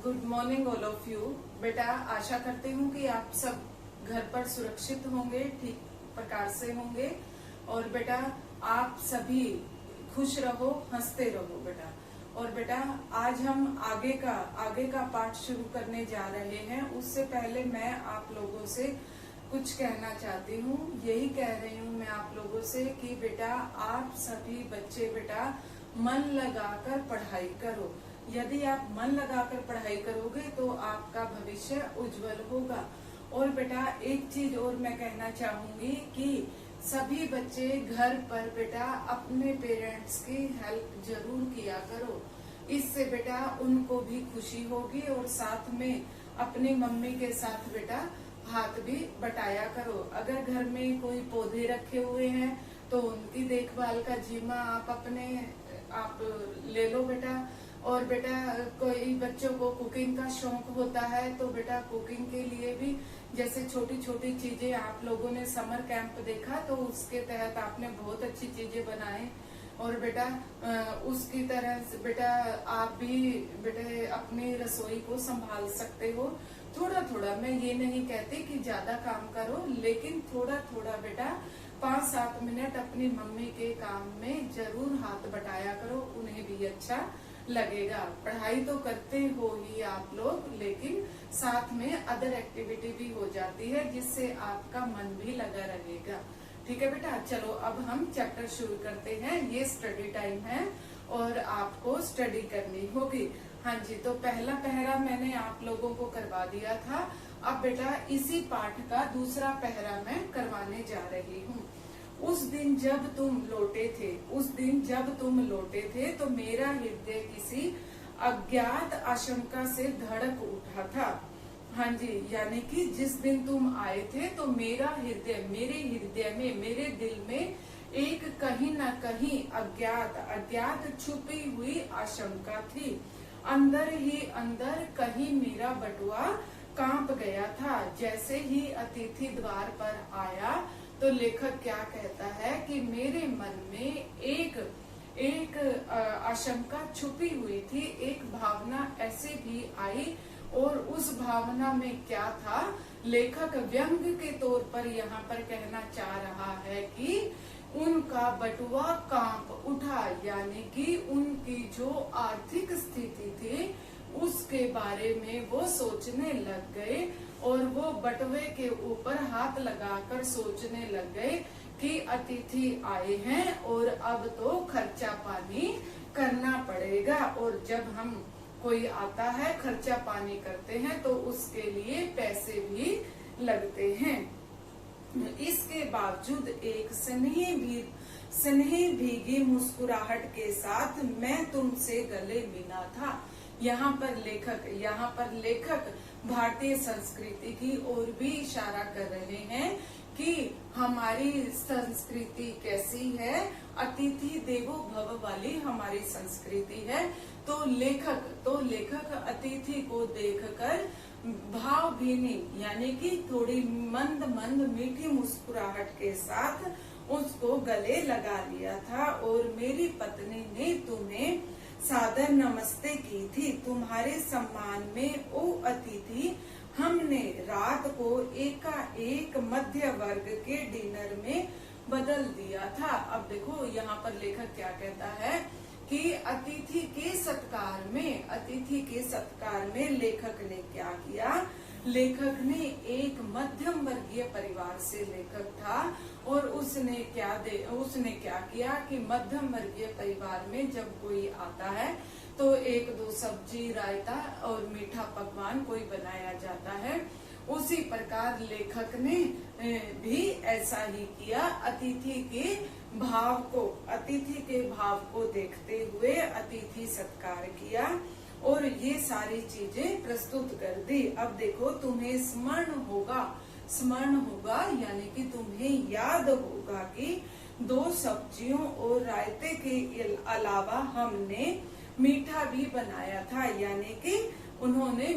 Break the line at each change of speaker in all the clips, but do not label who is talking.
Good morning all of you. बेटा, आशा करती हूँ कि आप सब घर पर सुरक्षित होंगे, ठीक प्रकार से होंगे। और बेटा, आप सभी खुश रहो, हंसते रहो बेटा। और बेटा, आज हम आगे का पाठ शुरू करने जा रहे हैं। उससे पहले मैं आप लोगों से कुछ कहना चाहती हूँ। यही कह रही हूँ मैं आप लोगों से कि बेटा, आप सभी बच्चे बेटा मन लगाकर पढ़ाई करो। यदि आप मन लगाकर पढ़ाई करोगे तो आपका भविष्य उज्जवल होगा। और बेटा, एक चीज और मैं कहना चाहूंगी कि सभी बच्चे घर पर बेटा अपने पेरेंट्स की हेल्प जरूर किया करो। इससे बेटा उनको भी खुशी होगी और साथ में अपनी मम्मी के साथ बेटा हाथ भी बटाया करो। अगर घर में कोई पौधे रखे हुए हैं तो उनकी देखभाल का जिम्मा आप ले लो बेटा। और बेटा, कोई बच्चों को कुकिंग का शौक होता है तो बेटा कुकिंग के लिए भी जैसे छोटी छोटी चीजें, आप लोगों ने समर कैंप देखा तो उसके तहत आपने बहुत अच्छी चीजें बनाए। और बेटा उसकी तरह से बेटा आप भी बेटा अपनी रसोई को संभाल सकते हो। थोड़ा थोड़ा, मैं ये नहीं कहती कि ज्यादा काम करो, लेकिन थोड़ा थोड़ा बेटा 5-7 मिनट अपनी मम्मी के काम में जरूर हाथ बटाया करो, उन्हें भी अच्छा लगेगा। पढ़ाई तो करते हो ही आप लोग, लेकिन साथ में अदर एक्टिविटी भी हो जाती है जिससे आपका मन भी लगा रहेगा। ठीक है बेटा, चलो अब हम चैप्टर शुरू करते हैं। ये स्टडी टाइम है और आपको स्टडी करनी होगी। हाँ जी, तो पहला पहरा मैंने आप लोगों को करवा दिया था। अब बेटा इसी पाठ का दूसरा पहरा मैं करवाने जा रही हूँ। उस दिन जब तुम लौटे थे तो मेरा हृदय किसी अज्ञात आशंका से धड़क उठा था। हाँ जी, यानी कि जिस दिन तुम आए थे तो मेरे हृदय में, मेरे दिल में एक कहीं न कहीं अज्ञात छुपी हुई आशंका थी। अंदर ही अंदर कहीं मेरा बटुआ कांप गया था। जैसे ही अतिथि द्वार पर आया तो लेखक क्या कहता है कि मेरे मन में एक आशंका छुपी हुई थी, एक भावना ऐसे भी आई। और उस भावना में क्या था, लेखक व्यंग के तौर पर यहाँ पर कहना चाह रहा है कि उनका बटुआ कांप उठा, यानी कि उनकी जो आर्थिक स्थिति थी उसके बारे में वो सोचने लग गए। और वो बटुए के ऊपर हाथ लगाकर सोचने लग गए कि अतिथि आए हैं और अब तो खर्चा पानी करना पड़ेगा। और जब हम कोई आता है, खर्चा पानी करते हैं तो उसके लिए पैसे भी लगते हैं। इसके बावजूद एक स्नेह भीगी मुस्कुराहट के साथ मैं तुमसे गले मिला था। यहाँ पर लेखक भारतीय संस्कृति की ओर भी इशारा कर रहे हैं कि हमारी संस्कृति कैसी है, अतिथि देवो भव वाली हमारी संस्कृति है। तो लेखक अतिथि को देखकर भावभीनी, यानी कि थोड़ी मंद मीठी मुस्कुराहट के साथ उसको गले लगा लिया था। और मेरी पत्नी ने तुम्हें सादर नमस्ते की थी। तुम्हारे सम्मान में ओ अतिथि, हमने रात को एकाएक मध्य वर्ग के डिनर में बदल दिया था। अब देखो यहाँ पर लेखक क्या कहता है कि अतिथि के सत्कार में लेखक ने क्या किया। लेखक ने एक मध्यम वर्गीय परिवार से लेखक था और उसने क्या किया कि मध्यम वर्गीय परिवार में जब कोई आता है तो 1-2 सब्जी, रायता और मीठा पकवान कोई बनाया जाता है। उसी प्रकार लेखक ने भी ऐसा ही किया। अतिथि के भाव को देखते हुए अतिथि सत्कार किया और ये सारी चीजें प्रस्तुत कर दी। अब देखो, तुम्हें स्मरण होगा यानी कि तुम्हें याद होगा कि 2 सब्जियों और रायते के अलावा हमने मीठा भी बनाया था, यानी कि उन्होंने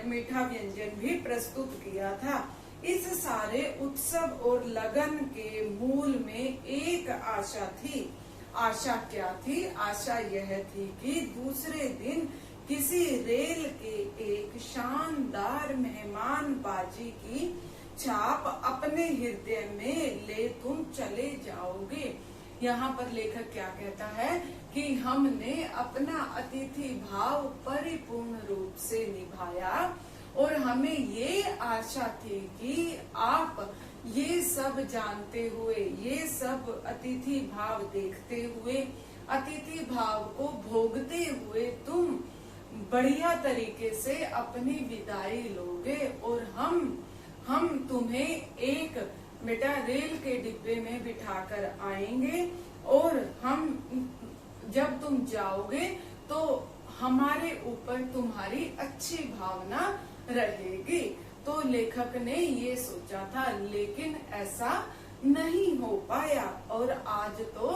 मीठा व्यंजन भी प्रस्तुत किया था। इस सारे उत्सव और लगन के मूल में एक आशा थी। आशा क्या थी? आशा यह थी कि दूसरे दिन किसी रेल के एक शानदार मेहमानबाजी की छाप अपने हृदय में ले तुम चले जाओगे। यहाँ पर लेखक क्या कहता है कि हमने अपना अतिथि भाव परिपूर्ण रूप से निभाया और हमें ये आशा थी कि आप ये सब जानते हुए, ये सब अतिथि भाव देखते हुए, अतिथि भाव को भोगते हुए तुम बढ़िया तरीके से अपनी विदाई लोगे और हम तुम्हें एक बेटा रेल के डिब्बे में बिठाकर आएंगे और हम जब तुम जाओगे तो हमारे ऊपर तुम्हारी अच्छी भावना रहेगी। तो लेखक ने ये सोचा था, लेकिन ऐसा नहीं हो पाया और आज तो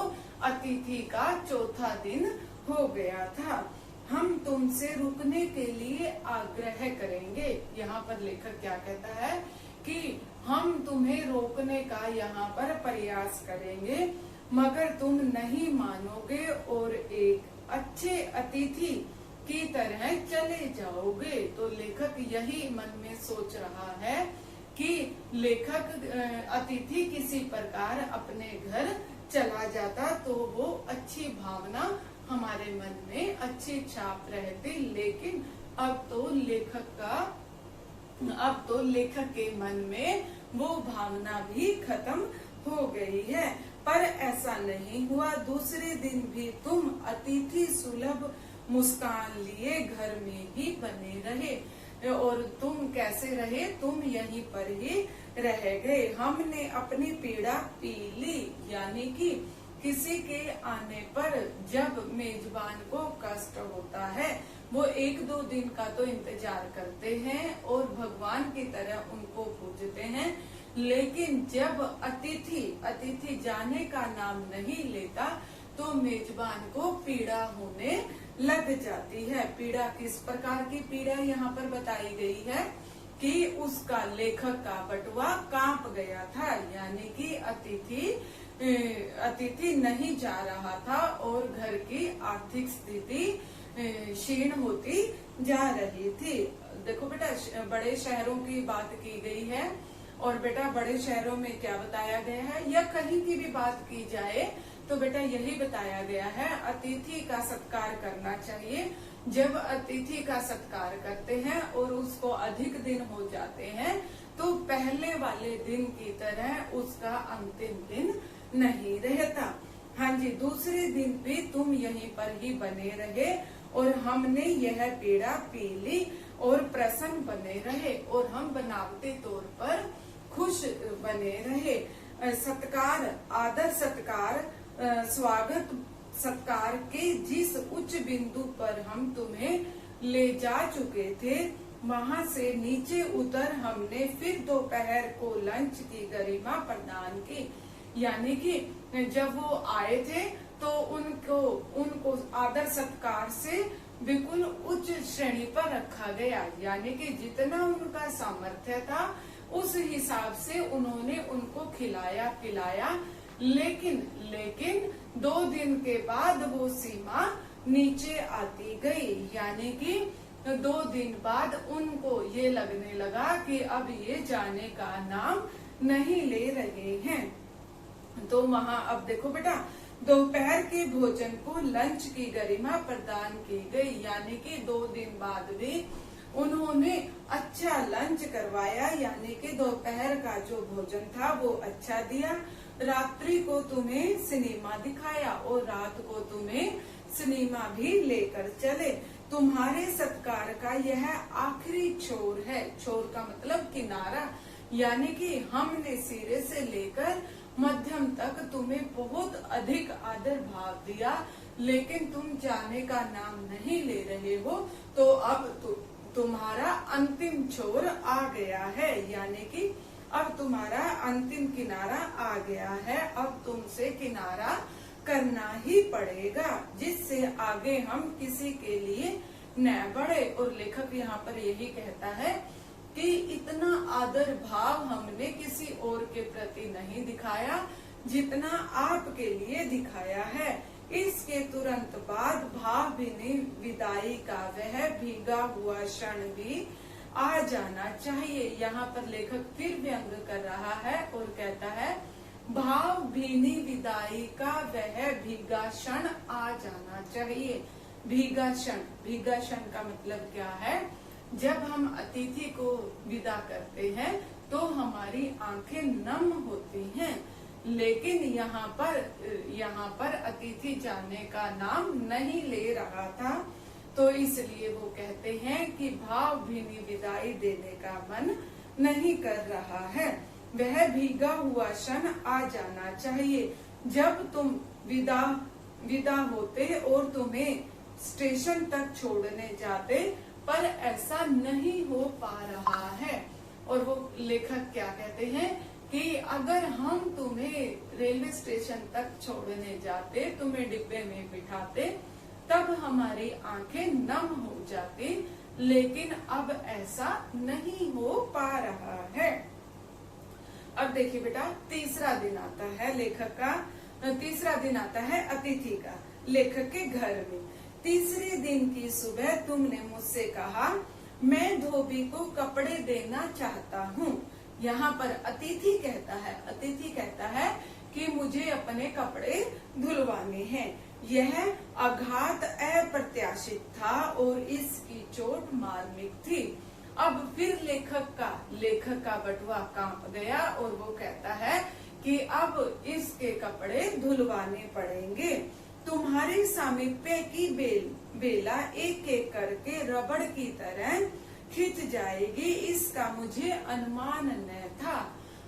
अतिथि का चौथा दिन हो गया था। हम तुमसे रुकने के लिए आग्रह करेंगे। यहाँ पर लेखक क्या कहता है कि हम तुम्हें रोकने का यहाँ पर प्रयास करेंगे, मगर तुम नहीं मानोगे और एक अच्छे अतिथि की तरह चले जाओगे। तो लेखक यही मन में सोच रहा है कि लेखक अतिथि किसी प्रकार अपने घर चला जाता तो वो अच्छी भावना हमारे मन में अच्छी छाप रहती, लेकिन अब तो लेखक के मन में वो भावना भी खत्म हो गई है। पर ऐसा नहीं हुआ। दूसरे दिन भी तुम अतिथि सुलभ मुस्कान लिए घर में ही बने रहे और तुम कैसे रहे, तुम यहीं पर ही रह गए। हमने अपनी पीड़ा पी ली, यानी कि किसी के आने पर जब मेजबान को कष्ट होता है वो 1-2 दिन का तो इंतजार करते हैं और भगवान की तरह उनको पूजते हैं, लेकिन जब अतिथि जाने का नाम नहीं लेता तो मेजबान को पीड़ा होने लग जाती है। पीड़ा किस प्रकार की पीड़ा यहाँ पर बताई गई है कि उसका लेखक का बटुआ कांप गया था, यानी कि अतिथि नहीं जा रहा था और घर की आर्थिक स्थिति क्षीण होती जा रही थी। देखो बेटा, बड़े शहरों की बात की गई है और बेटा बड़े शहरों में क्या बताया गया है या कहीं की भी बात की जाए तो बेटा यही बताया गया है, अतिथि का सत्कार करना चाहिए। जब अतिथि का सत्कार करते हैं और उसको अधिक दिन हो जाते हैं तो पहले वाले दिन की तरह उसका अंतिम दिन नहीं रहता। हाँ जी, दूसरे दिन भी तुम यहीं पर ही बने रहे और हमने यह पीड़ा पी ली और प्रसन्न बने रहे और हम बनावटी तौर पर खुश बने रहे। सत्कार, आदर सत्कार, स्वागत सत्कार के जिस उच्च बिंदु पर हम तुम्हें ले जा चुके थे वहां से नीचे उतर हमने फिर दोपहर को लंच की गरिमा प्रदान की। यानी कि जब वो आए थे तो उनको आदर सत्कार से बिल्कुल उच्च श्रेणी पर रखा गया, यानी कि जितना उनका सामर्थ्य था उस हिसाब से उन्होंने उनको खिलाया पिलाया, लेकिन 2 दिन के बाद वो सीमा नीचे आती गई, यानी कि 2 दिन बाद उनको ये लगने लगा कि अब ये जाने का नाम नहीं ले रहे हैं। तो वहाँ अब देखो बेटा, दोपहर के भोजन को लंच की गरिमा प्रदान की गई, यानी कि 2 दिन बाद भी उन्होंने अच्छा लंच करवाया, यानी कि दोपहर का जो भोजन था वो अच्छा दिया। रात्रि को तुम्हें सिनेमा दिखाया और रात को तुम्हें सिनेमा भी लेकर चले। तुम्हारे सत्कार का यह आखिरी छोर है। छोर का मतलब किनारा, यानी कि हमने सिरे से लेकर मध्यम तक तुम्हें बहुत अधिक आदर भाव दिया, लेकिन तुम जाने का नाम नहीं ले रहे हो, तो अब तुम्हारा अंतिम छोर आ गया है, यानी कि अब तुम्हारा अंतिम किनारा आ गया है। अब तुमसे किनारा करना ही पड़ेगा, जिससे आगे हम किसी के लिए न बढ़े। और लेखक यहाँ पर यही कहता है कि इतना आदर भाव हमने किसी और के प्रति नहीं दिखाया जितना आपके लिए दिखाया है, इसके तुरंत बाद भावभीनी विदाई का वह भीगा हुआ क्षण भी आ जाना चाहिए। यहाँ पर लेखक फिर व्यंग कर रहा है और कहता है भावभीनी विदाई का वह भीगा क्षण आ जाना चाहिए। भीगा क्षण का मतलब क्या है? जब हम अतिथि को विदा करते हैं तो हमारी आंखें नम होती हैं, लेकिन यहाँ पर अतिथि जाने का नाम नहीं ले रहा था, तो इसलिए वो कहते हैं कि भावभीनी विदाई देने का मन नहीं कर रहा है। वह भीगा हुआ क्षण आ जाना चाहिए। जब तुम विदा होते और तुम्हें स्टेशन तक छोड़ने जाते, पर ऐसा नहीं हो पा रहा है। और वो लेखक क्या कहते हैं कि अगर हम तुम्हें रेलवे स्टेशन तक छोड़ने जाते, तुम्हें डिब्बे में बिठाते, तब हमारी आंखें नम हो जाती, लेकिन अब ऐसा नहीं हो पा रहा है। अब देखिए बेटा, तीसरा दिन आता है लेखक का, तीसरा दिन आता है अतिथि का लेखक के घर में। तीसरे दिन की सुबह तुमने मुझसे कहा मैं धोबी को कपड़े देना चाहता हूँ। यहाँ पर अतिथि कहता है कि मुझे अपने कपड़े धुलवाने हैं। यह आघात अप्रत्याशित था और इसकी चोट मार्मिक थी। अब फिर लेखक का बटुआ कांप गया और वो कहता है कि अब इसके कपड़े धुलवाने पड़ेंगे। तुम्हारे सामीप्य की बेला एक एक करके रबड़ की तरह खिंच जाएगी, इसका मुझे अनुमान न था।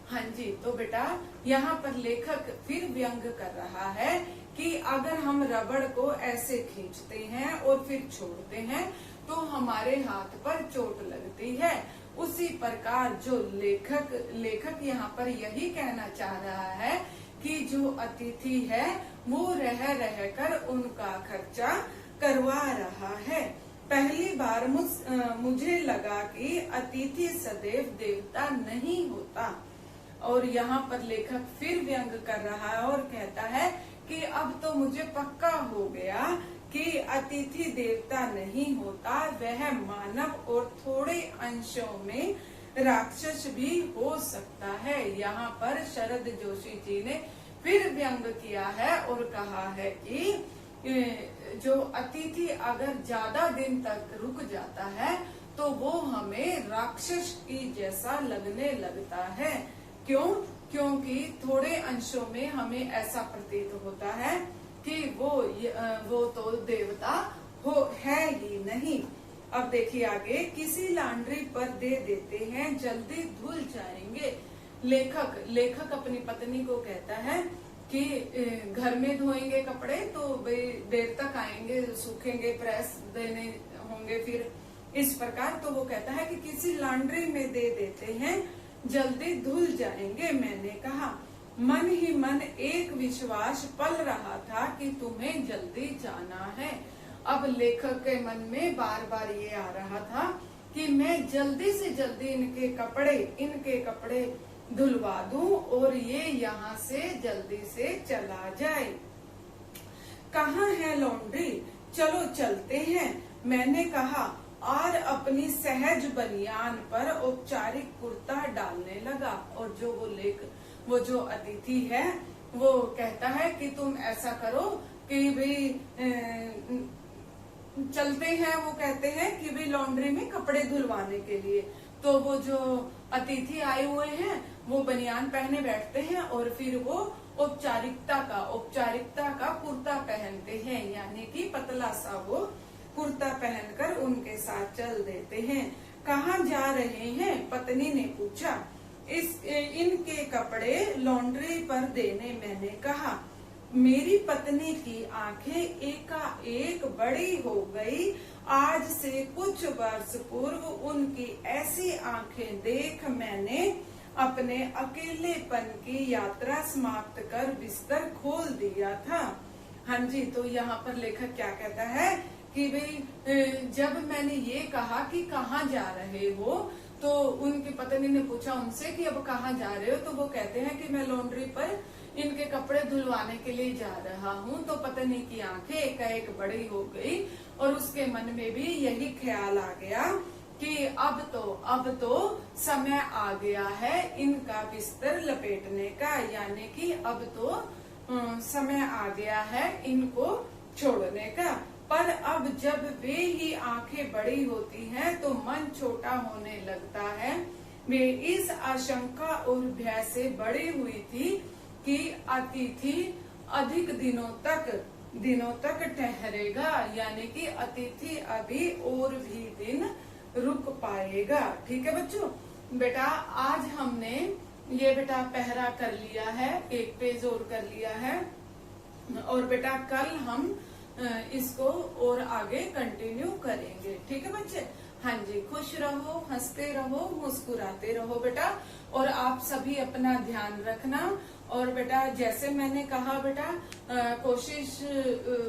हाँ जी, तो बेटा यहाँ पर लेखक फिर व्यंग कर रहा है कि अगर हम रबड़ को ऐसे खींचते हैं और फिर छोड़ते हैं तो हमारे हाथ पर चोट लगती है। उसी प्रकार जो लेखक यहाँ पर यही कहना चाह रहा है कि जो अतिथि है वो रह कर उनका खर्चा करवा रहा है। पहली बार मुझे लगा कि अतिथि सदैव देवता नहीं होता। और यहाँ पर लेखक फिर व्यंग कर रहा है और कहता है कि अब तो मुझे पक्का हो गया कि अतिथि देवता नहीं होता, वह मानव और थोड़े अंशों में राक्षस भी हो सकता है। यहाँ पर शरद जोशी जी ने फिर व्यंग किया है और कहा है कि जो अतिथि अगर ज्यादा दिन तक रुक जाता है तो वो हमें राक्षस की जैसा लगने लगता है। क्यों? क्योंकि थोड़े अंशों में हमें ऐसा प्रतीत होता है कि वो तो देवता है ही नहीं। अब देखिए आगे, किसी लॉन्ड्री पर दे देते हैं, जल्दी धुल जाएंगे। लेखक अपनी पत्नी को कहता है कि घर में धोएंगे कपड़े तो देर तक आएंगे, सूखेंगे, प्रेस देने होंगे फिर, इस प्रकार। तो वो कहता है कि किसी लॉन्ड्री में दे देते हैं, जल्दी धुल जाएंगे। मैंने कहा, मन ही मन एक विश्वास पल रहा था कि तुम्हें जल्दी जाना है। अब लेखक के मन में बार बार ये आ रहा था कि मैं जल्दी से जल्दी इनके कपड़े धुलवा दूं और ये यहाँ से जल्दी से चला जाए। कहाँ है लॉन्ड्री? चलो चलते हैं, मैंने कहा और अपनी सहज बनियान पर औपचारिक कुर्ता डालने लगा। और वो जो अतिथि है वो कहता है कि तुम ऐसा करो कि भाई चलते हैं। वो कहते हैं कि भाई लॉन्ड्री में कपड़े धुलवाने के लिए। तो वो जो अतिथि आए हुए हैं वो बनियान पहने बैठते हैं और फिर वो औपचारिकता का कुर्ता पहनते हैं, यानी कि पतला सा वो कुर्ता पहनकर उनके साथ चल देते हैं। कहाँ जा रहे हैं? पत्नी ने पूछा। इनके कपड़े लॉन्ड्री पर देने, मैंने कहा। मेरी पत्नी की आंखें एकाएक बड़ी हो गई। आज से कुछ वर्ष पूर्व उनकी ऐसी आंखें देख मैंने अपने अकेलेपन की यात्रा समाप्त कर बिस्तर खोल दिया था। हाँ जी, तो यहाँ पर लेखक क्या कहता है कि भाई जब मैंने ये कहा कि कहाँ जा रहे हो, तो उनकी पत्नी ने पूछा उनसे कि अब कहाँ जा रहे हो, तो वो कहते हैं कि मैं लॉन्ड्री पर इनके कपड़े धुलवाने के लिए जा रहा हूँ तो पत्नी की आंखें एकाएक बड़ी हो गई और उसके मन में भी यही ख्याल आ गया कि अब तो समय आ गया है इनका बिस्तर लपेटने का, यानी कि अब तो समय आ गया है इनको छोड़ने का। पर अब जब वे ही आंखें बड़ी होती हैं तो मन छोटा होने लगता है। वे इस आशंका और भय से बड़ी हुई थी कि अतिथि अधिक दिनों तक ठहरेगा, यानी कि अतिथि अभी और भी दिन रुक पाएगा। ठीक है बच्चों, बेटा आज हमने ये बेटा पहरा कर लिया है, एक पेज और कर लिया है और बेटा कल हम इसको और आगे कंटिन्यू करेंगे। ठीक है बच्चे, हाँ जी, खुश रहो, हंसते रहो, मुस्कुराते रहो बेटा, और आप सभी अपना ध्यान रखना। और बेटा जैसे मैंने कहा बेटा कोशिश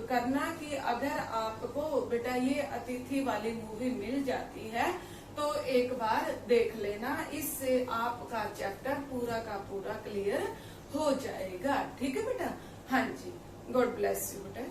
करना कि अगर आपको बेटा ये अतिथि वाली मूवी मिल जाती है तो एक बार देख लेना, इससे आपका चैप्टर पूरा का पूरा क्लियर हो जाएगा। ठीक है बेटा, हाँ जी, गॉड ब्लेस यू बेटा।